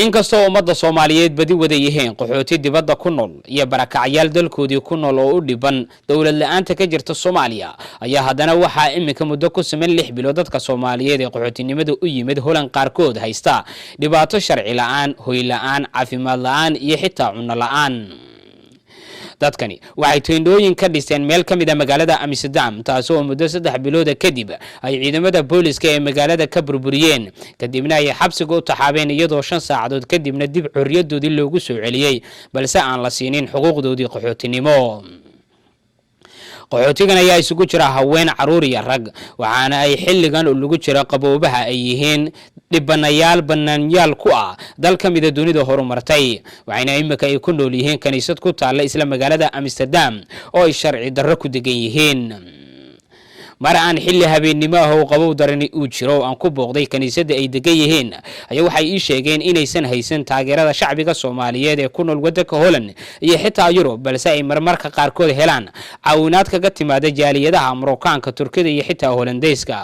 inkastoo ummadda Soomaaliyeed badi wada yihiin qaxooti dibadda ku nool iyo barakacyaal dalkoodii ku nool oo u dhiban dawlad la'aanta ka jirta Soomaaliya ayaa haddana waxa imika muddo ku siman 6 bilood dadka Soomaaliyeed ee qaxootinimada u yimid Holland qaarkood haysta dhibaato sharci la'aan, hoy la'aan, caafimaad la'aan iyo xitaa cunno la'aan. dadkani waxay teendooyin ka dhiseen meel ka mid ah magaalada Amsterdam taasoo muddo 3 bilood kadib ay ciidamada booliska ee magaalada ka burburiyeen kadibna ay xabsiga u taxaabeen iyadoo 5 saacadood kadibna dib xorriyadoodii loogu soo celiyay balse aan la siinin xuquuqdoodii qaxootinimo. qaxootigan ayaa isugu jira haween, caruur iyo rag waxaana ay xilligan lagu jira qaboobaha ay yihiin dhibanayaal banaanyaal ku ah dal ka mid ah dunida horumartay waxayna imika ay ku nool yihiin kaniisad ku taala isla magaalada Amsterdam oo ay sharci darro ku degan yihiin. mar aan xilli habeenimo ah oo qabow darani uu jiro aan ku booqday kaniisadda ay degan yihiin ayaa waxay ii sheegeen inaysan haysan taageerada shacbiga Soomaaliyeed ee ku nool waddanka Holland iyo xitaa Yurub balse ay marmarka qaarkood helaan caawinaad kaga timaada jaaliyadaha Marookaanka, Turkida iyo xitaa Hollandeyska.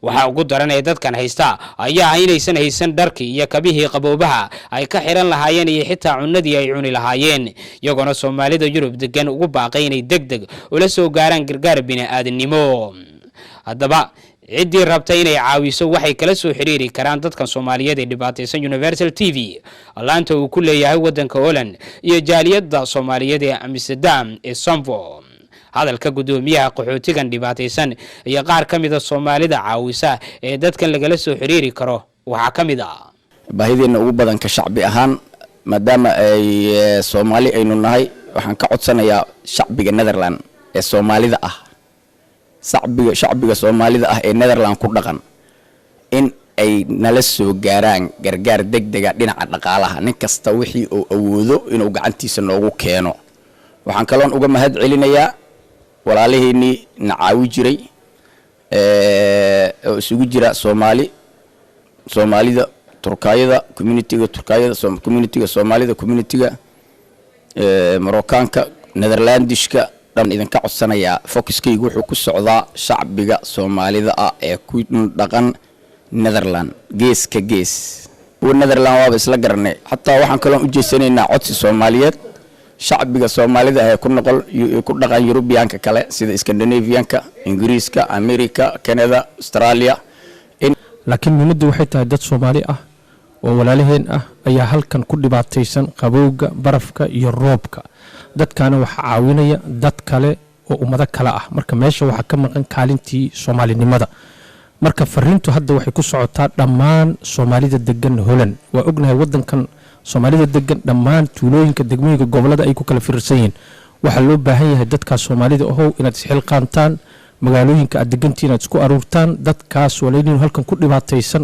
waxa ugu daran ee dadkan haysta ayaa inaysan haysan dharkii iyo kabihii qaboobaha ay ka xiran lahaayeen iyo xitaa cunadii ay cuni lahaayeen iyagoona Soomaalida Yurub degan ugu baaqay inay degdeg ula soo gaaraan gargaar bini'aadanimo. haddaba ciddii rabta inay caawiso waxay kala soo xiriiri karaan dadkan Soomaaliyeed ee dhibaataysan Universal TV laanta uu ku leeyahay waddanka Holland iyo jaaliyadda Soomaaliyeed ee Amsterdam ee Sanford. hadalka gudoomiyaha qaxootigan dhibaataysan iyo qaar ka mid ah Soomaalida caawisa ee dadkan lagala soo xiriiri karo waxa ka mid ah baahideena ugu badan ka shacbi ahaan maadaama ay Soomaali aynu nahay waxaan ka codsanayaa shacbiga Netherland ee Soomaalida ah shacbiga Soomaalida ah ee Netherland ku dhaqan in ay nala soo gaaraan gargaar degdeg ah dhinaca dhaqaalaha nin kasta wixii uu awoodo inuu gacantiisa noogu keeno. waxaan kaloon uga mahad celinayaa walaalaheennii na caawi jiray oo isugu jira Soomaalida, Turkayada, community-ga Soomaalida, community-ga Marookaanka, Netherlandishka dhan idinka codsanayaa focuskaygu wuxuu ku socdaa shacbiga Soomaalida ah ee ku dhaqan Netherland gees ka gees. Netherland waa isla garanay xataa waxaan kaloon u jeesanaynaa codsi Soomaaliyeed shacbiga Soomaalida ee ku dhaqan Yurubiyaanka kale sida Scandinavianka, Ingiriiska, America, Canada, Australia. laakiin muhiimadu waxay tahay dad Soomaali ah oo walaalaheen ah ayaa halkan ku dhibaataysan qabowga, barafka iyo roobka. dadkana waxa caawinaya dad kale oo ummado kale ah marka meesha waxa ka maqan kaalintii Soomaalinimada. marka fariintu hadda waxay ku socotaa dhammaan Soomaalida degan Holland. waa ognahay waddankan Soomaalida degan dhammaan tuulooyinka degmooyinka gobolada ay ku kala fiirsan yihiin. waxa loo baahan yahay dadka Soomaalida oo inaad isxil qaantaan magaalooyinka aad degantiin aad isku aruurtaan dadkaas walaaliin halkan ku dhibaataysan.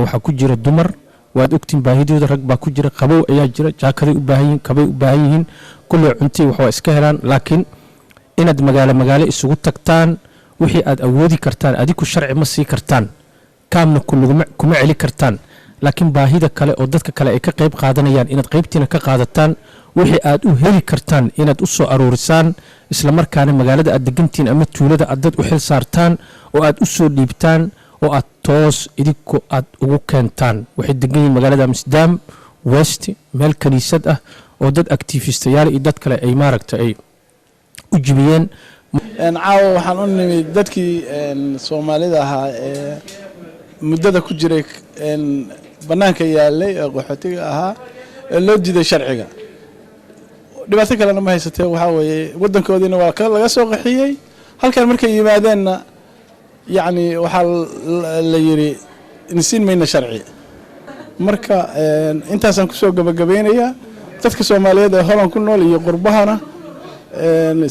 waxa ku jira dumar waad ogtiin baahidooda, rag baa ku jira, qabow ayaa jira, jaakaday u baahan yihiin, kabay u baahan yihiin, kulli cunti wax iska helaan. laakiin inaad magaalo isugu tagtaan wixii aad awoodi kartaan adigu sharci ma sii kartaan kaamna kuma celi kartaan laakiin baahida kale oo dadka kale ay ka qayb qaadanayaan inaad qaybtiina ka qaadataan wixii aad u heli kartaan inaad u soo aruurisaan isla markaana magaalada aad degantiin ama tuulada aad dad u xil saartaan oo aad u soo dhiibtaan oo aad toos idinku aad ugu keentaan. waxay degan yihiin magaalada Amsterdam West meel kaniisad ah oo dad activistayaal iyo dad kale ay maaragtay ay u jibiyeen. caawa waxaan u nimid dadkii Soomaalida ahaa ee muddada ku jiray banaanka yaalay ee qaxootiga ahaa ee loo diiday sharciga. dhibaato kalena ma haysatee waxa weeye waddankoodina waa laga soo qaxiyay halkan markay yimaadeenna yacni waxaa la yiri insiin mayna sharci. marka intaasaan kusoo gabagabeynayaa dadka Soomaaliyeed ee Holland ku nool iyo qurbahana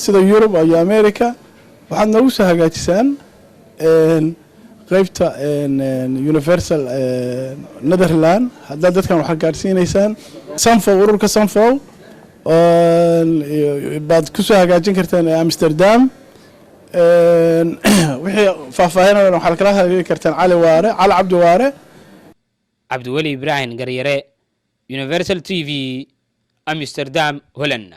sida Yurub iyo America waxaad noogu soo hagaajisaan qaybta Universal Netherland hadda dadkan waxa gaarsiinaysaan Sanford ururka Sanford baad ku soo hagaajin kartaan Amsterdam. wixii faahfaahinayna waxa kala hadli kartaan Cali Cabdi Waare Abdiwali Ibrahim Garyare Universal TV Amsterdam Holland.